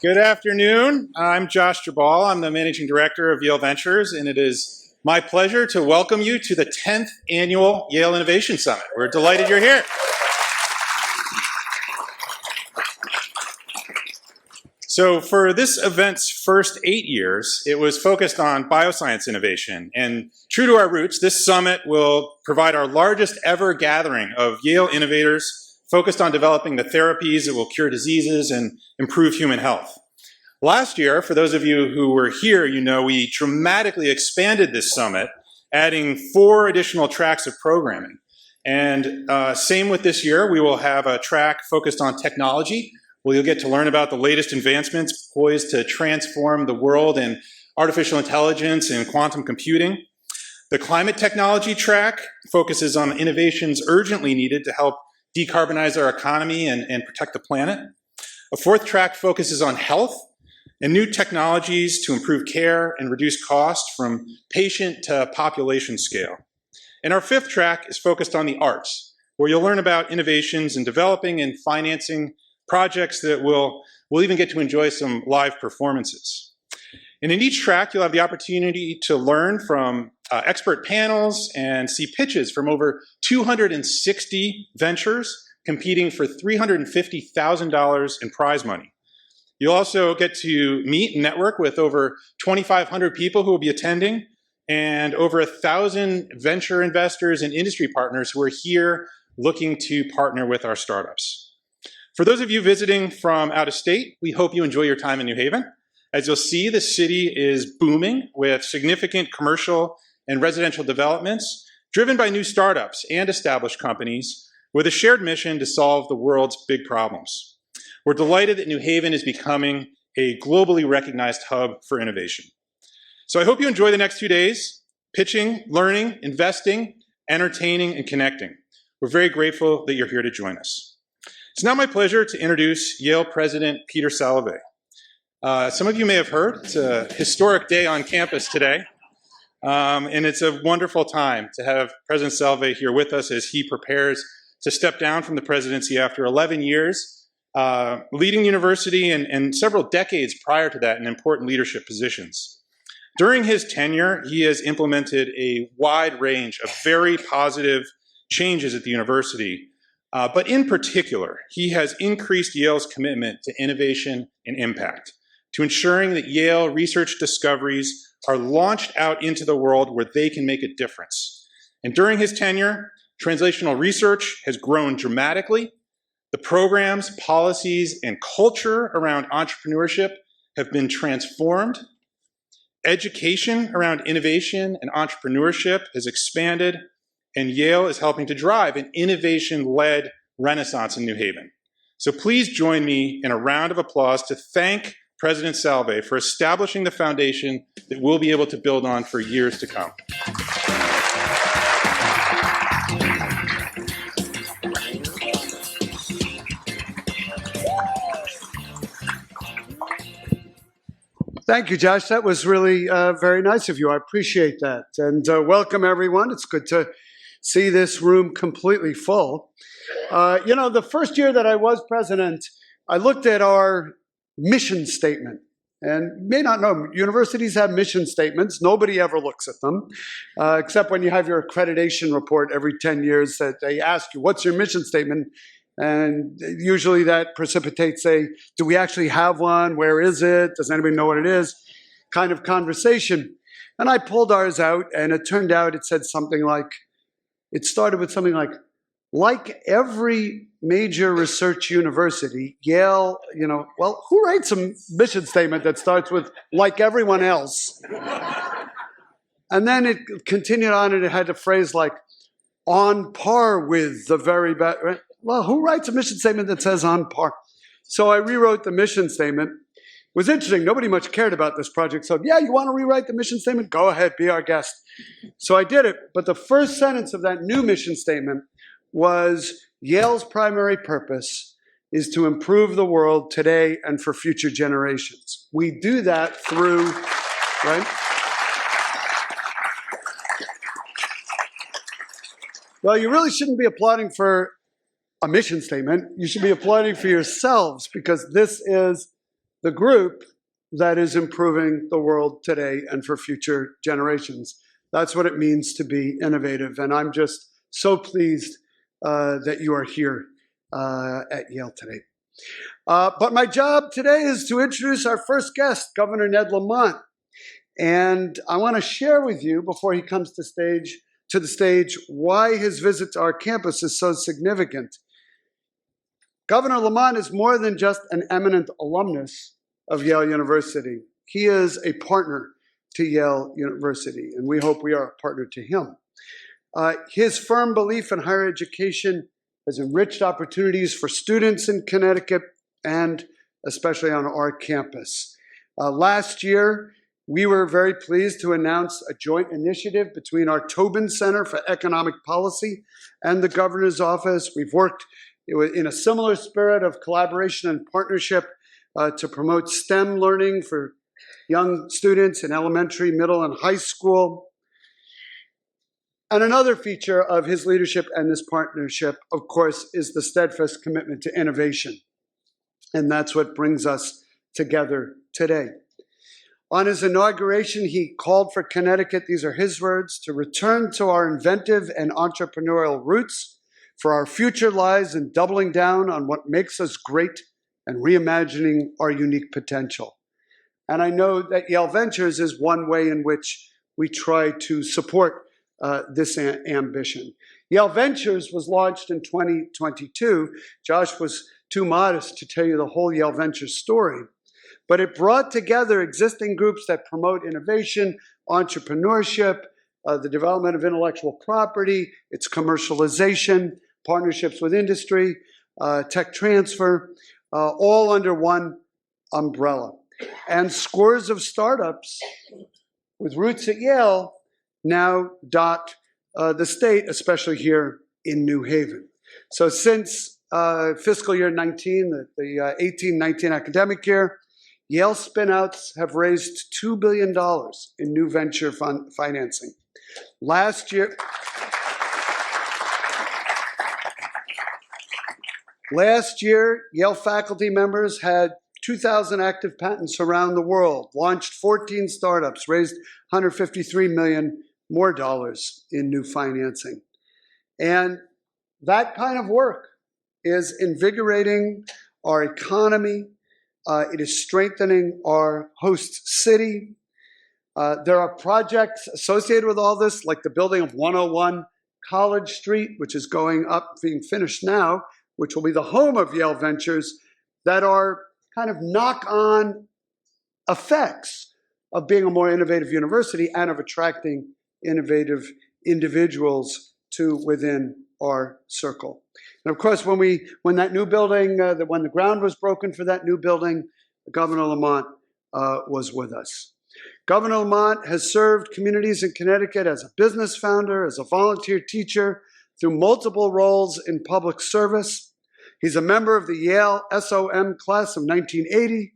Good afternoon. I'm Josh Geballe. I'm the Managing Director of Yale Ventures, and it is my pleasure to welcome you to the 10th Annual Yale Innovation Summit. We're delighted you're here. So for this event's first 8 years, it was focused on bioscience innovation. And true to our roots, this summit will provide our largest ever gathering of Yale innovators focused on developing the therapies that will cure diseases and improve human health. Last year, for those of you who were here, you know we dramatically expanded this summit, adding 4 additional tracks of programming. And same with this year, we will have a track focused on technology, where you'll get to learn about the latest advancements poised to transform the world in artificial intelligence and quantum computing. The climate technology track focuses on innovations urgently needed to help decarbonize our economy and protect the planet. A 4th track focuses on health and new technologies to improve care and reduce cost from patient to population scale. And our 5th track is focused on the arts, where you'll learn about innovations in developing and financing projects that we'll even get to enjoy some live performances. And in each track, you'll have the opportunity to learn from expert panels and see pitches from over 260 ventures competing for $350,000 in prize money. You'll also get to meet and network with over 2,500 people who will be attending and over 1,000 venture investors and industry partners who are here looking to partner with our startups. For those of you visiting from out of state, we hope you enjoy your time in New Haven. As you'll see, the city is booming with significant commercial and residential developments driven by new startups and established companies with a shared mission to solve the world's big problems. We're delighted that New Haven is becoming a globally recognized hub for innovation. So I hope you enjoy the next 2 days, pitching, learning, investing, entertaining, and connecting. We're very grateful that you're here to join us. It's now my pleasure to introduce Yale President Peter Salovey. Some of you may have heard, it's a historic day on campus today. And it's a wonderful time to have President Salovey here with us as he prepares to step down from the presidency after 11 years, leading the university and several decades prior to that in important leadership positions. During his tenure, he has implemented a wide range of very positive changes at the university. But in particular, he has increased Yale's commitment to innovation and impact, to ensuring that Yale research discoveries are launched out into the world where they can make a difference. And during his tenure, translational research has grown dramatically. The programs, policies, and culture around entrepreneurship have been transformed. Education around innovation and entrepreneurship has expanded, and Yale is helping to drive an innovation-led renaissance in New Haven. So please join me in a round of applause to thank President Salovey for establishing the foundation that we'll be able to build on for years to come. Thank you, Josh. That was really very nice of you. I appreciate that. And welcome, everyone. It's good to see this room completely full. You know, the first year that I was president, I looked at our mission statement. And you may not know, universities have mission statements. Nobody ever looks at them, except when you have your accreditation report every 10 years that they ask you, what's your mission statement? And usually that precipitates a, do we actually have one? Where is it? Does anybody know what it is? Kind of conversation. And I pulled ours out, and it turned out it said something like, it started with something like every major research university, Yale, you know, well, who writes a mission statement that starts with, like everyone else? And then it continued on, and it had a phrase like, on par with the very best. Right? Well, who writes a mission statement that says on par? So I rewrote the mission statement. It was interesting. Nobody much cared about this project. So, yeah, you want to rewrite the mission statement? Go ahead, be our guest. So I did it. But the first sentence of that new mission statement was, Yale's primary purpose is to improve the world today and for future generations. We do that through, right? Well, you really shouldn't be applauding for a mission statement. You should be applauding for yourselves, because this is the group that is improving the world today and for future generations. That's what it means to be innovative. And I'm just so pleased that you are here at Yale today. But my job today is to introduce our first guest, Governor Ned Lamont. And I want to share with you, before he comes to the stage, why his visit to our campus is so significant. Governor Lamont is more than just an eminent alumnus of Yale University. He is a partner to Yale University, and we hope we are a partner to him. His firm belief in higher education has enriched opportunities for students in Connecticut and especially on our campus. Last year, we were very pleased to announce a joint initiative between our Tobin Center for Economic Policy and the Governor's Office. We've worked in a similar spirit of collaboration and partnership to promote STEM learning for young students in elementary, middle, and high school. And another feature of his leadership and this partnership, of course, is the steadfast commitment to innovation. And that's what brings us together today. On his inauguration, he called for Connecticut, these are his words, to return to our inventive and entrepreneurial roots, for our future lies in doubling down on what makes us great and reimagining our unique potential. And I know that Yale Ventures is one way in which we try to support this ambition. Yale Ventures was launched in 2022. Josh was too modest to tell you the whole Yale Ventures story, but it brought together existing groups that promote innovation, entrepreneurship, the development of intellectual property, its commercialization, partnerships with industry, tech transfer, all under one umbrella. And scores of startups with roots at Yale now dot the state, especially here in New Haven. So since fiscal year 19, the 18-19 academic year, Yale spinouts have raised $2 billion in new venture financing. Last year, Yale faculty members had 2,000 active patents around the world, launched 14 startups, raised $153 million more dollars in new financing. And that kind of work is invigorating our economy. It is strengthening our host city. There are projects associated with all this, like the building of 101 College Street, which is going up, being finished now, which will be the home of Yale Ventures, that are kind of knock-on effects of being a more innovative university and of attracting innovative individuals to within our circle. And of course, when that new building, when the ground was broken for that new building, Governor Lamont was with us. Governor Lamont has served communities in Connecticut as a business founder, as a volunteer teacher, through multiple roles in public service. He's a member of the Yale SOM class of 1980,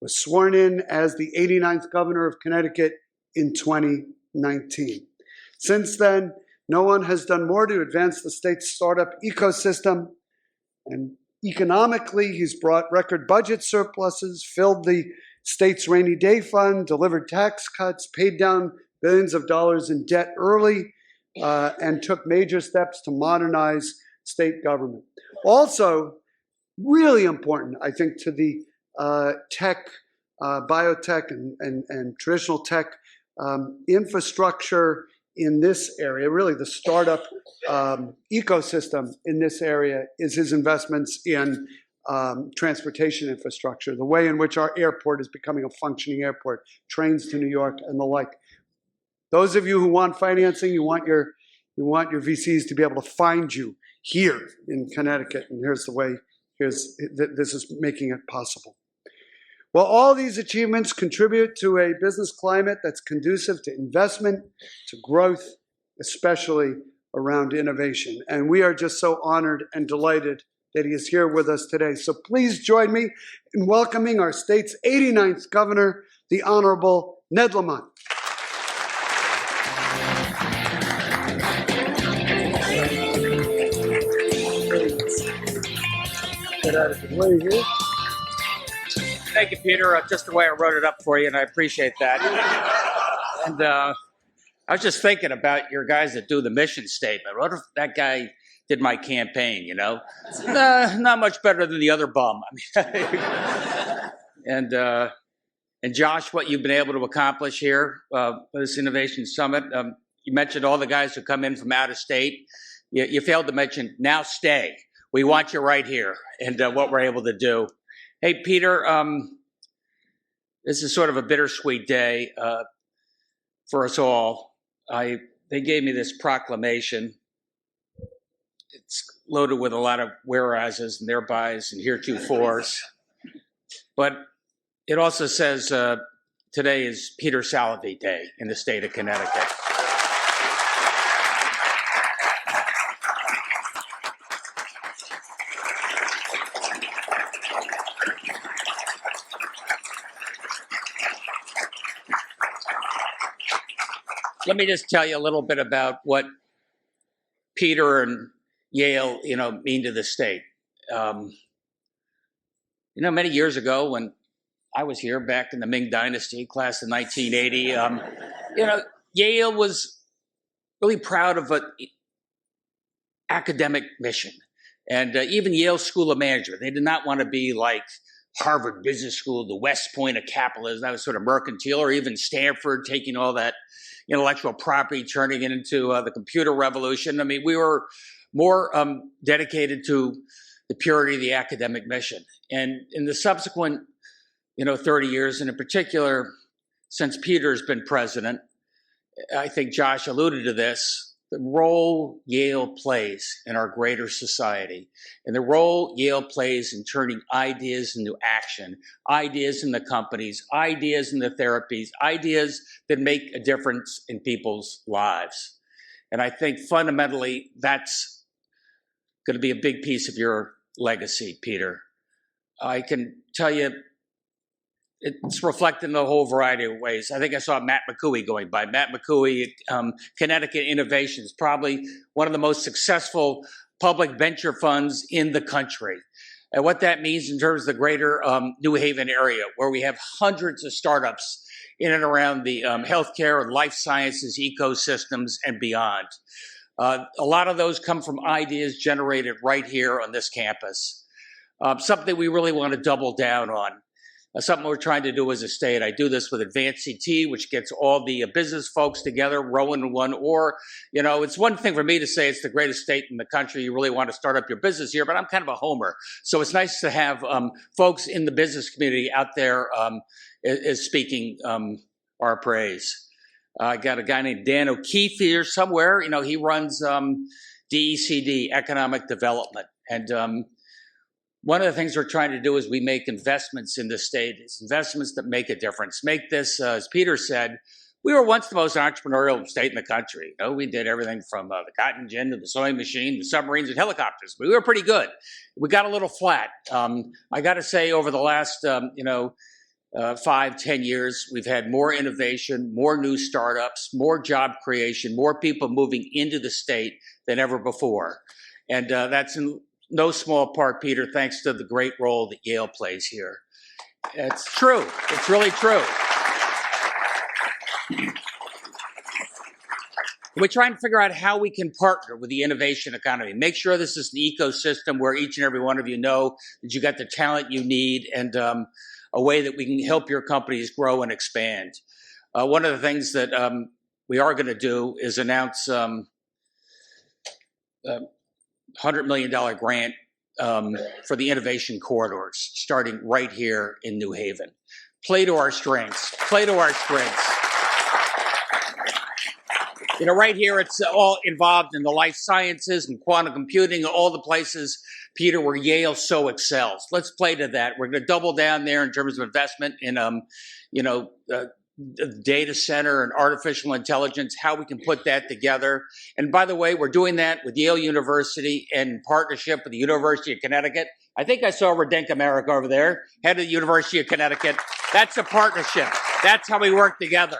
was sworn in as the 89th governor of Connecticut in 2019. Since then, no one has done more to advance the state's startup ecosystem. And economically, he's brought record budget surpluses, filled the state's rainy day fund, delivered tax cuts, paid down billions of dollars in debt early, and took major steps to modernize state government. Also, really important, I think, to the tech, biotech, and traditional tech infrastructure in this area, really the startup ecosystem in this area, is his investments in transportation infrastructure, the way in which our airport is becoming a functioning airport, trains to New York and the like. Those of you who want financing, you want your VCs to be able to find you here in Connecticut, and here's the way, this is making it possible. Well, all these achievements contribute to a business climate that's conducive to investment, to growth, especially around innovation. And we are just so honored and delighted that he is here with us today. So please join me in welcoming our state's 89th governor, the Honorable Ned Lamont. Get out of the way here. Thank you, Peter. Just the way I wrote it up for you, and I appreciate that. And I was just thinking about your guys that do the mission statement. What if that guy did my campaign, you know? Not much better than the other bum. I mean, and Josh, what you've been able to accomplish here with this Innovation Summit, you mentioned all the guys who come in from out of state. You failed to mention, now stay. We want you right here, and what we're able to do. Hey, Peter, this is sort of a bittersweet day for us all. They gave me this proclamation. It's loaded with a lot of whereases and therebys and heretofores. But it also says today is Peter Salovey Day in the state of Connecticut. Let me just tell you a little bit about what Peter and Yale, mean to the state. Many years ago when I was here back in the Ming Dynasty, class of 1980, Yale was really proud of an academic mission. And even Yale School of Management, they did not want to be like Harvard Business School, the West Point of capitalism, that was sort of mercantile, or even Stanford taking all that intellectual property, turning it into the computer revolution. I mean, we were more dedicated to the purity of the academic mission. And in the subsequent, 30 years, and in particular, since Peter's been president, I think Josh alluded to this, the role Yale plays in our greater society, and the role Yale plays in turning ideas into action, ideas in the companies, ideas in the therapies, ideas that make a difference in people's lives. And I think fundamentally that's going to be a big piece of your legacy, Peter. I can tell you it's reflected in a whole variety of ways. I think I saw Matt McCooey going by. Matt McCooey, Connecticut Innovations, probably one of the most successful public venture funds in the country. And what that means in terms of the greater New Haven area, where we have hundreds of startups in and around the healthcare and life sciences ecosystems and beyond. A lot of those come from ideas generated right here on this campus. Something we really want to double down on. Something we're trying to do as a state. I do this with Advanced CT, which gets all the business folks together, rowing in one oar. It's one thing for me to say it's the greatest state in the country. You really want to start up your business here, but I'm kind of a homer. So it's nice to have folks in the business community out there is speaking our praise. I got a guy named Dan O'Keefe here somewhere. He runs DECD, Economic Development. And one of the things we're trying to do is we make investments in the state. It's investments that make a difference. Make this, as Peter said, we were once the most entrepreneurial state in the country. We did everything from the cotton gin to the sewing machine, the submarines and helicopters. But we were pretty good. We got a little flat. I got to say, over the last, 5-10 years, we've had more innovation, more new startups, more job creation, more people moving into the state than ever before. And that's in no small part, Peter, thanks to the great role that Yale plays here. It's true. It's really true. We're trying to figure out how we can partner with the innovation economy. Make sure this is an ecosystem where each and every one of you know that you got the talent you need and a way that we can help your companies grow and expand. One of the things that we are going to do is announce $100 million grant for the innovation corridors, starting right here in New Haven. Play to our strengths. Play to our strengths. Right here, it's all involved in the life sciences and quantum computing, all the places, Peter, where Yale so excels. Let's play to that. We're going to double down there in terms of investment in, data center and artificial intelligence, how we can put that together. And by the way, we're doing that with Yale University in partnership with the University of Connecticut. I think I saw Radenka Merrick over there, head of the University of Connecticut. That's a partnership. That's how we work together.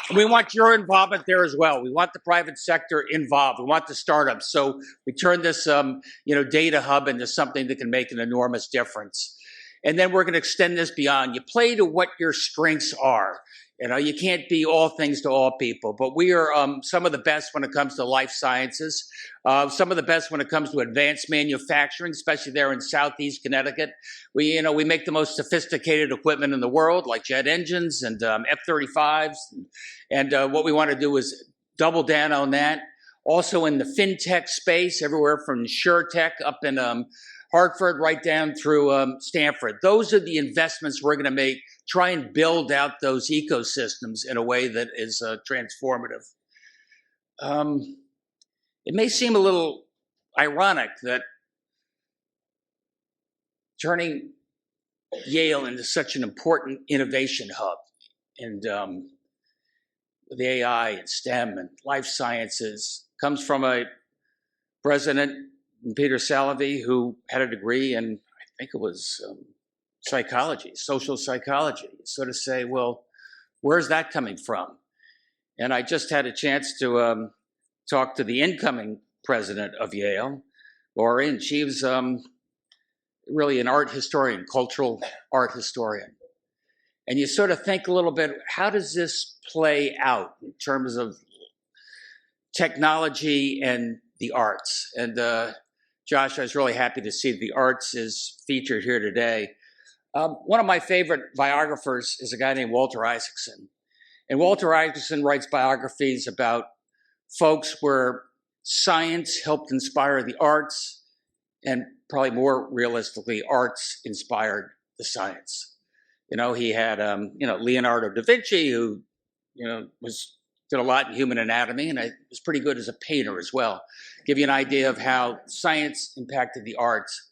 And we want your involvement there as well. We want the private sector involved. We want the startups. So we turn this, data hub into something that can make an enormous difference. And then we're going to extend this beyond. You play to what your strengths are. You know, you can't be all things to all people, but we are some of the best when it comes to life sciences, some of the best when it comes to advanced manufacturing, especially there in Southeast Connecticut. We make the most sophisticated equipment in the world, like jet engines and F-35s. And what we want to do is double down on that. Also in the fintech space, everywhere from SureTech up in Hartford right down through Stanford. Those are the investments we're going to make, try and build out those ecosystems in a way that is transformative. It may seem a little ironic that turning Yale into such an important innovation hub and with AI and STEM and life sciences comes from a president, Peter Salovey, who had a degree in, I think it was psychology, social psychology. Sort of say, well, where's that coming from? And I just had a chance to talk to the incoming president of Yale, Lori, and she was really an art historian, cultural art historian. And you sort of think a little bit, how does this play out in terms of technology and the arts? And Josh, I was really happy to see the arts is featured here today. One of my favorite biographers is a guy named Walter Isaacson. And Walter Isaacson writes biographies about folks where science helped inspire the arts, and probably more realistically, arts inspired the science. You know, he had, Leonardo da Vinci, who, did a lot in human anatomy, and was pretty good as a painter as well. Give you an idea of how science impacted the arts.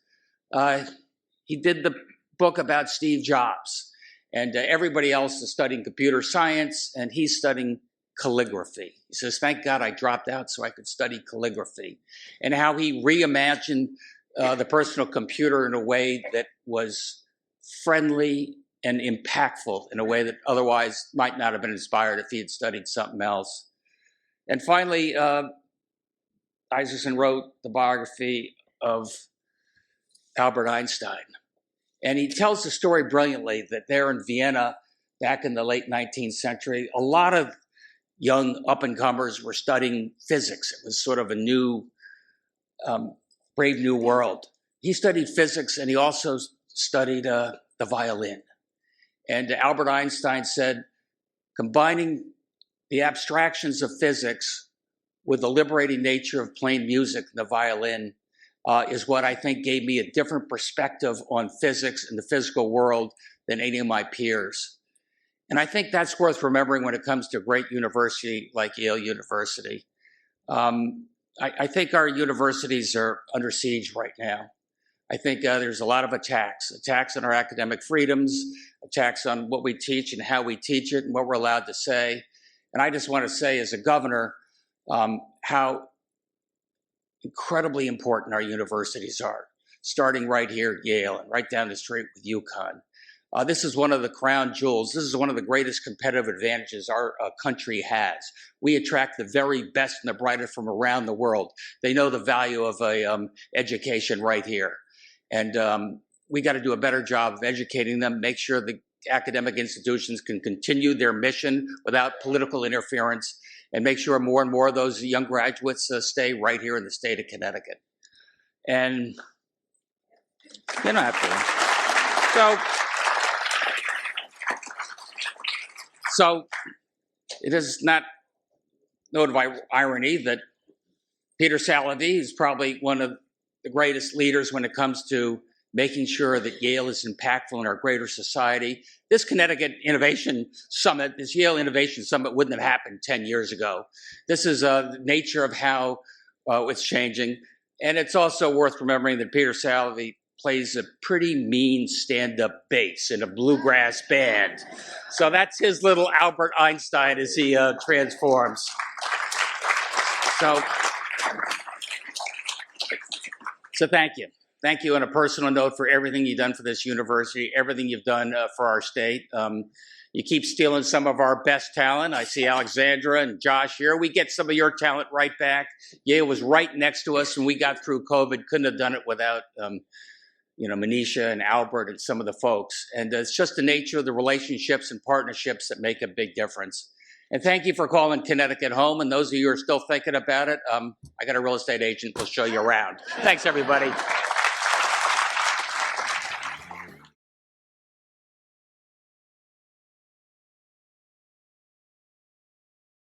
He did the book about Steve Jobs, and everybody else is studying computer science, and he's studying calligraphy. He says, thank God I dropped out so I could study calligraphy, and how he reimagined the personal computer in a way that was friendly and impactful in a way that otherwise might not have been inspired if he had studied something else. And finally, Isaacson wrote the biography of Albert Einstein. And he tells the story brilliantly that there in Vienna, back in the late 19th century, a lot of young up-and-comers were studying physics. It was sort of a new, brave new world. He studied physics, and he also studied the violin. And Albert Einstein said, combining the abstractions of physics with the liberating nature of playing music and the violin is what I think gave me a different perspective on physics and the physical world than any of my peers. And I think that's worth remembering when it comes to a great university like Yale University. I think our universities are under siege right now. I think there's a lot of attacks on our academic freedoms, attacks on what we teach and how we teach it and what we're allowed to say. And I just want to say as a governor how incredibly important our universities are, starting right here at Yale and right down the street with UConn. This is one of the crown jewels. This is one of the greatest competitive advantages our country has. We attract the very best and the brightest from around the world. They know the value of education right here. And we got to do a better job of educating them, make sure the academic institutions can continue their mission without political interference, and make sure more and more of those young graduates stay right here in the state of Connecticut. And you don't have to. So it is not note of irony that Peter Salovey is probably one of the greatest leaders when it comes to making sure that Yale is impactful in our greater society. This Connecticut Innovation Summit, this Yale Innovation Summit wouldn't have happened 10 years ago. This is the nature of how it's changing. And it's also worth remembering that Peter Salovey plays a pretty mean stand-up bass in a bluegrass band. So that's his little Albert Einstein as he transforms. So thank you. Thank you on a personal note for everything you've done for this university, everything you've done for our state. You keep stealing some of our best talent. I see Alexandra and Josh here. We get some of your talent right back. Yale was right next to us when we got through COVID. Couldn't have done it without Manisha and Albert and some of the folks. And it's just the nature of the relationships and partnerships that make a big difference. And thank you for calling Connecticut home. And those of you who are still thinking about it, I got a real estate agent who'll show you around. Thanks, everybody.